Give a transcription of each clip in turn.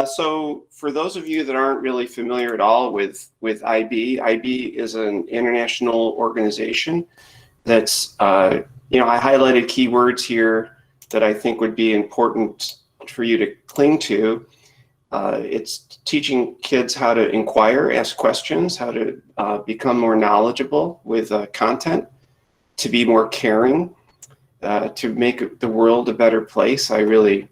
So for those of you that aren't really familiar at all with IB, IB is an international organization that's, I highlighted keywords here that I think would be important for you to cling to. It's teaching kids how to inquire, ask questions, how to become more knowledgeable with content, to be more caring, to make the world a better place. I really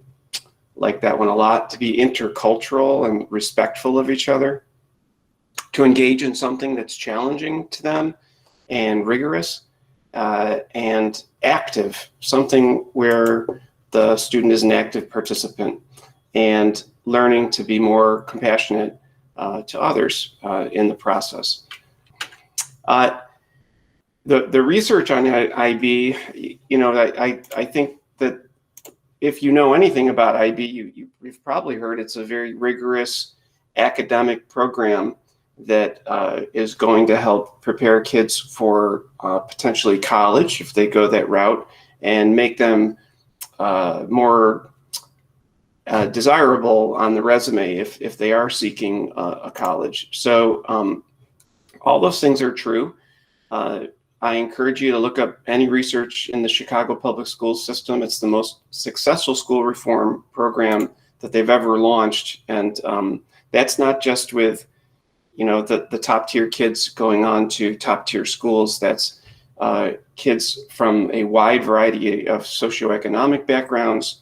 like that one a lot. To be intercultural and respectful of each other, to engage in something that's challenging to them and rigorous, and active, something where the student is an active participant, and learning to be more compassionate to others in the process. The research on IB, I think that if you know anything about IB, you've probably heard it's a very rigorous academic program that is going to help prepare kids for potentially college if they go that route, and make them more desirable on the resume if they are seeking a college. So all those things are true. I encourage you to look up any research in the Chicago public school system. It's the most successful school reform program that they've ever launched. And that's not just with, the top tier kids going on to top tier schools. That's kids from a wide variety of socioeconomic backgrounds,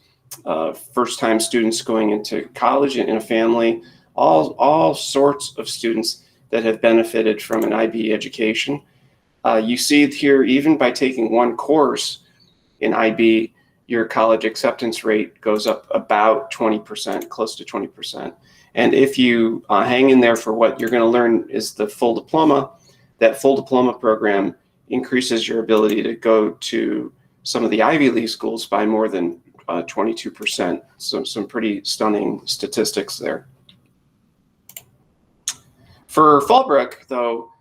first time students going into college in a family, all sorts of students that have benefited from an IB education. You see it here, even by taking one course in IB, your college acceptance rate goes up about 20%, close to 20%. And if you hang in there for what you're going to learn is the full diploma, that full diploma program increases your ability to go to some of the Ivy League schools by more than 22%. So some pretty stunning statistics there. For Fallbrook, though,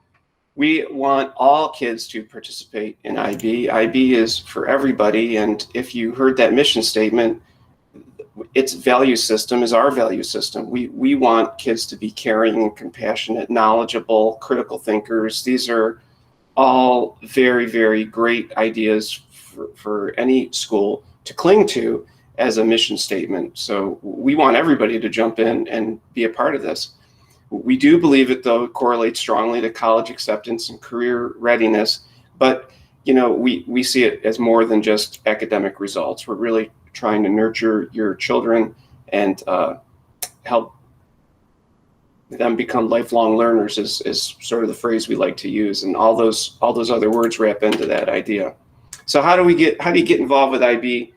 we want all kids to participate in IB. IB is for everybody, and if you heard that mission statement, its value system is our value system. We want kids to be caring, compassionate, knowledgeable, critical thinkers. These are all very, very great ideas for any school to cling to as a mission statement. So we want everybody to jump in and be a part of this. We do believe it, though, correlates strongly to college acceptance and career readiness, but we see it as more than just academic results. We're really trying to nurture your children and help them become lifelong learners is sort of the phrase we like to use, and all those other words wrap into that idea. So how do you get involved with IB?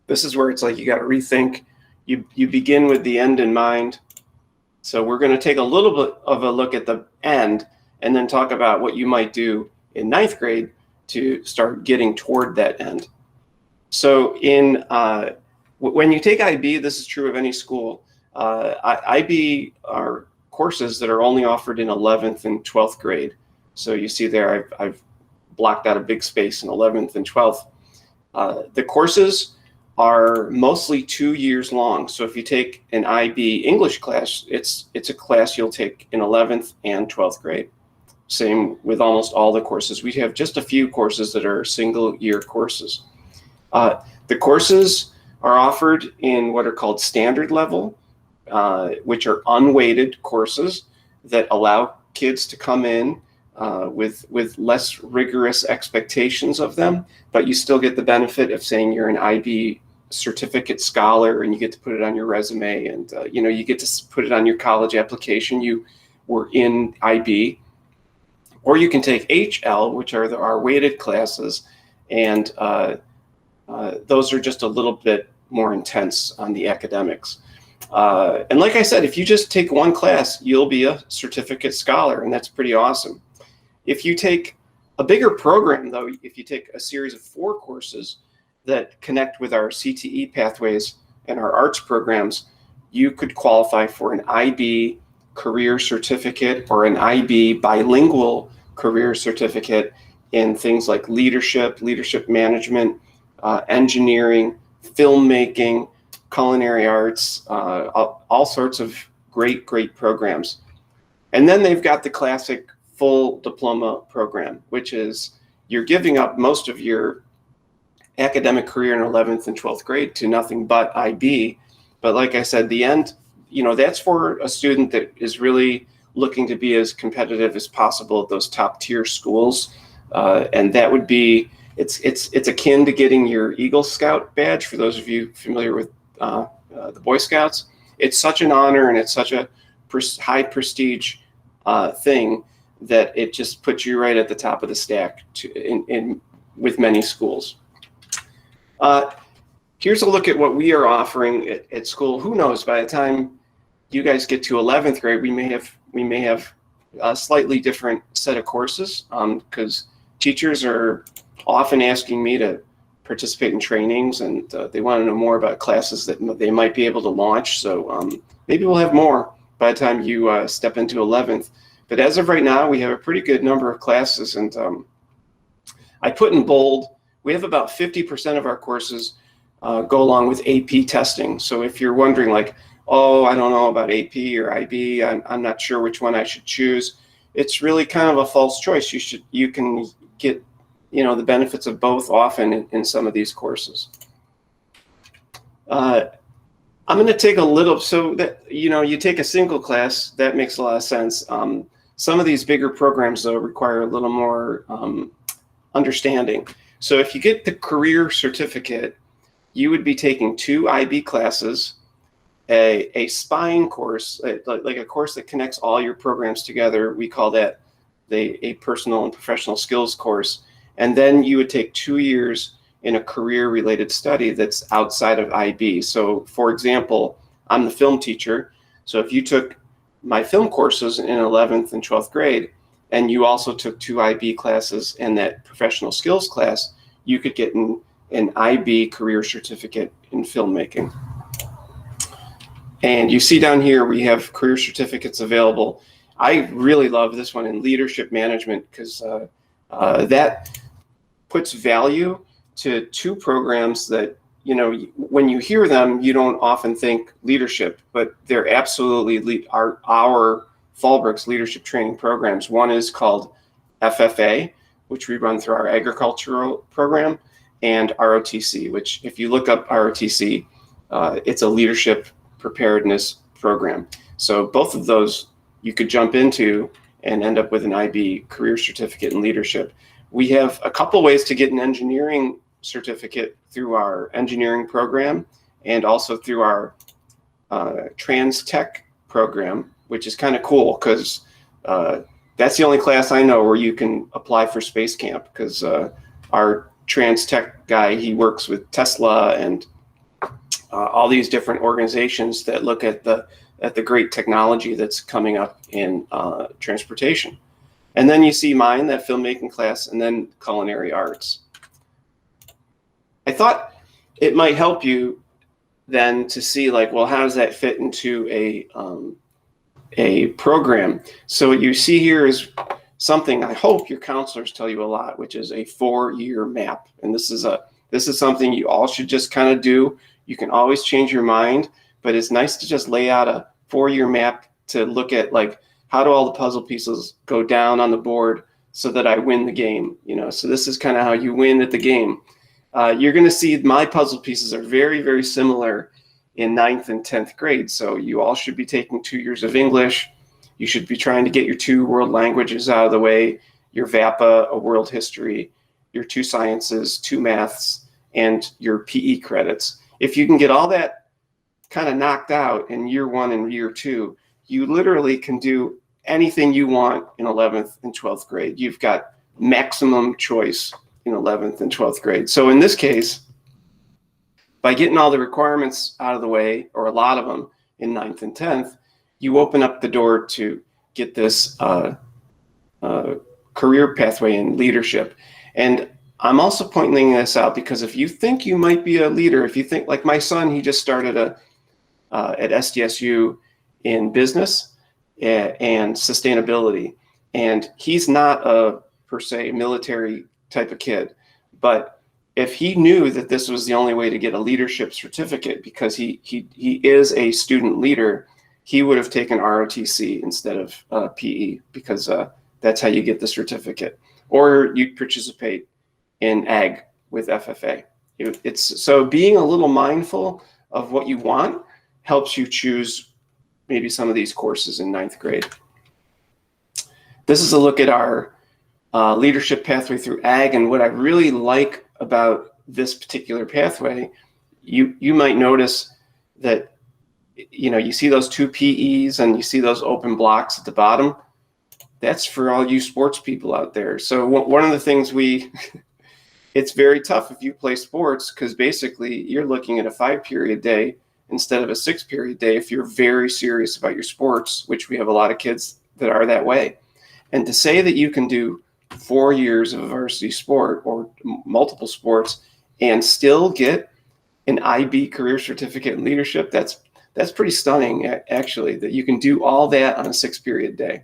This is where it's like you got to rethink. You begin with the end in mind. So we're going to take a little bit of a look at the end and then talk about what you might do in ninth grade to start getting toward that end. So when you take IB, this is true of any school. IB are courses that are only offered in 11th and 12th grade. So you see there, I've blocked out a big space in 11th and 12th. The courses are mostly 2 years long. So if you take an IB English class, it's a class you'll take in 11th and 12th grade. Same with almost all the courses. We have just a few courses that are single year courses. The courses are offered in what are called standard level, which are unweighted courses that allow kids to come in with less rigorous expectations of them, but you still get the benefit of saying you're an IB certificate scholar, and you get to put it on your resume, and you get to put it on your college application. You were in IB. Or you can take HL, which are our weighted classes, and those are just a little bit more intense on the academics. And like I said, if you just take one class, you'll be a certificate scholar, and that's pretty awesome. If you take a bigger program, though, if you take a series of 4 courses that connect with our CTE pathways and our arts programs, you could qualify for an IB career certificate or an IB bilingual career certificate in things like leadership management, engineering, filmmaking, culinary arts, all sorts of great programs. And then they've got the classic full diploma program, which is you're giving up most of your academic career in 11th and 12th grade to nothing but IB. But like I said, the end, that's for a student that is really looking to be as competitive as possible at those top tier schools. And that would be, it's akin to getting your Eagle Scout badge, for those of you familiar with the Boy Scouts. It's such an honor and it's such a high prestige thing that it just puts you right at the top of the stack with many schools. Here's a look at what we are offering at school. Who knows, by the time you guys get to 11th grade, we may have a slightly different set of courses, because teachers are often asking me to participate in trainings, and they want to know more about classes that they might be able to launch. So maybe we'll have more by the time you step into 11th. But as of right now, we have a pretty good number of classes, and I put in bold, we have about 50% of our courses go along with AP testing. So if you're wondering like, oh, I don't know about AP or IB, I'm not sure which one I should choose, it's really kind of a false choice. You can get the benefits of both often in some of these courses. I'm going to take a little, so that you take a single class, that makes a lot of sense. Some of these bigger programs though require a little more understanding. So if you get the career certificate, you would be taking 2 IB classes, a spine course, like a course that connects all your programs together. We call that a personal and professional skills course. And then you would take 2 years in a career-related study that's outside of IB. So for example, I'm the film teacher. So if you took my film courses in 11th and 12th grade, and you also took 2 IB classes and that professional skills class, you could get an IB career certificate in filmmaking. And you see down here, we have career certificates available. I really love this one in leadership management, because that puts value to 2 programs that, when you hear them, you don't often think leadership, but they're absolutely our Fallbrook's leadership training programs. One is called FFA, which we run through our agricultural program, and ROTC, which if you look up ROTC, it's a leadership preparedness program. So both of those you could jump into and end up with an IB career certificate in leadership. We have a couple ways to get an engineering certificate through our engineering program, and also through our trans tech program, which is kind of cool, because that's the only class I know where you can apply for space camp, because our trans tech guy, he works with Tesla and all these different organizations that look at the great technology that's coming up in transportation. And then you see mine, that filmmaking class, and then culinary arts. I thought it might help you then to see like, well, how does that fit into a program? So what you see here is something I hope your counselors tell you a lot, which is a 4-year map. And this is something you all should just kind of do. You can always change your mind, but it's nice to just lay out a 4-year map to look at, like, how do all the puzzle pieces go down on the board so that I win the game? So this is kind of how you win at the game. You're going to see my puzzle pieces are very, very similar in 9th and 10th grade. So you all should be taking 2 years of English. You should be trying to get your 2 world languages out of the way, your VAPA, a world history, your 2 sciences, 2 maths, and your PE credits. If you can get all that kind of knocked out in year 1 and year 2, you literally can do anything you want in 11th and 12th grade. You've got maximum choice in 11th and 12th grade. So in this case, by getting all the requirements out of the way, or a lot of them, in 9th and 10th, you open up the door to get this career pathway in leadership. And I'm also pointing this out because if you think you might be a leader, if you think, like my son, he just started at SDSU in business and sustainability. And he's not a, per se, military type of kid, but if he knew that this was the only way to get a leadership certificate because he is a student leader, he would have taken ROTC instead of PE, because that's how you get the certificate. Or you'd participate in ag with FFA. It's so being a little mindful of what you want helps you choose maybe some of these courses in 9th grade. This is a look at our leadership pathway through ag, and what I really like about this particular pathway, you might notice that you see those 2 PEs and you see those open blocks at the bottom. That's for all you sports people out there. So one of the things it's very tough if you play sports, because basically you're looking at a 5-period day instead of a 6-period day if you're very serious about your sports, which we have a lot of kids that are that way. And to say that you can do 4 years of a varsity sport or multiple sports and still get an IB career certificate in leadership, that's pretty stunning, actually, that you can do all that on a 6-period day.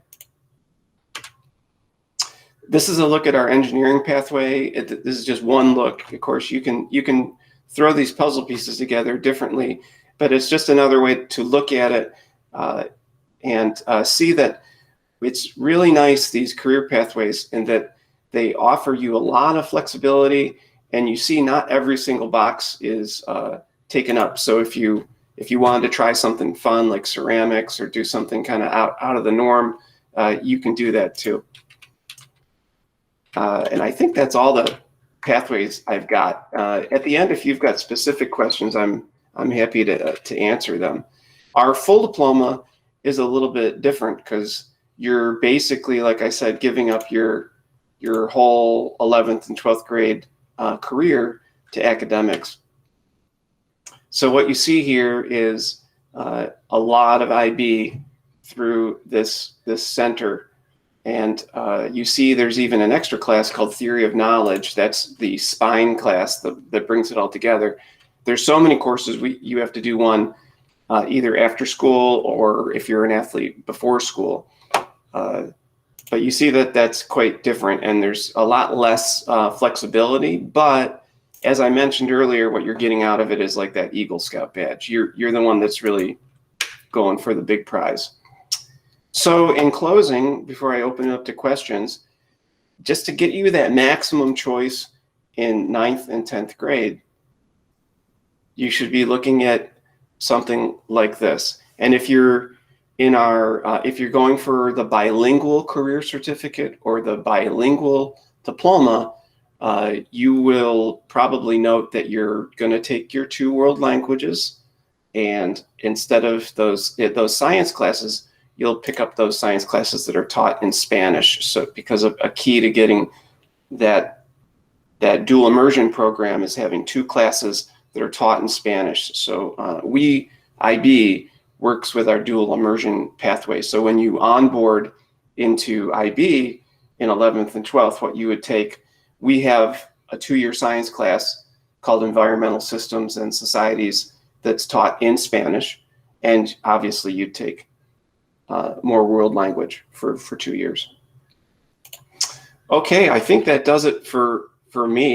This is a look at our engineering pathway. This is just one look. Of course, you can throw these puzzle pieces together differently, but it's just another way to look at it and see that it's really nice, these career pathways, in that they offer you a lot of flexibility, and you see not every single box is taken up. So if you wanted to try something fun like ceramics or do something kind of out of the norm, you can do that too. And I think that's all the pathways I've got. At the end, if you've got specific questions, I'm happy to answer them. Our full diploma is a little bit different because you're basically, like I said, giving up your whole 11th and 12th grade career to academics. So what you see here is a lot of IB through this center. And you see there's even an extra class called Theory of Knowledge. That's the spine class that brings it all together. There's so many courses. You have to do one either after school or if you're an athlete before school. But you see that that's quite different, and there's a lot less flexibility. But as I mentioned earlier, what you're getting out of it is like that Eagle Scout badge. You're the one that's really going for the big prize. So in closing, before I open it up to questions, just to get you that maximum choice in 9th and 10th grade, you should be looking at something like this. And if you're if you're going for the bilingual career certificate or the bilingual diploma, you will probably note that you're going to take your 2 world languages, and instead of those science classes, you'll pick up those science classes that are taught in Spanish. So because a key to getting that dual immersion program is having 2 classes that are taught in Spanish. So IB works with our dual immersion pathway. So when you onboard into IB in 11th and 12th, what you would take, we have a 2-year science class called Environmental Systems and Societies that's taught in Spanish. And obviously you'd take more world language for 2 years. Okay, I think that does it for me.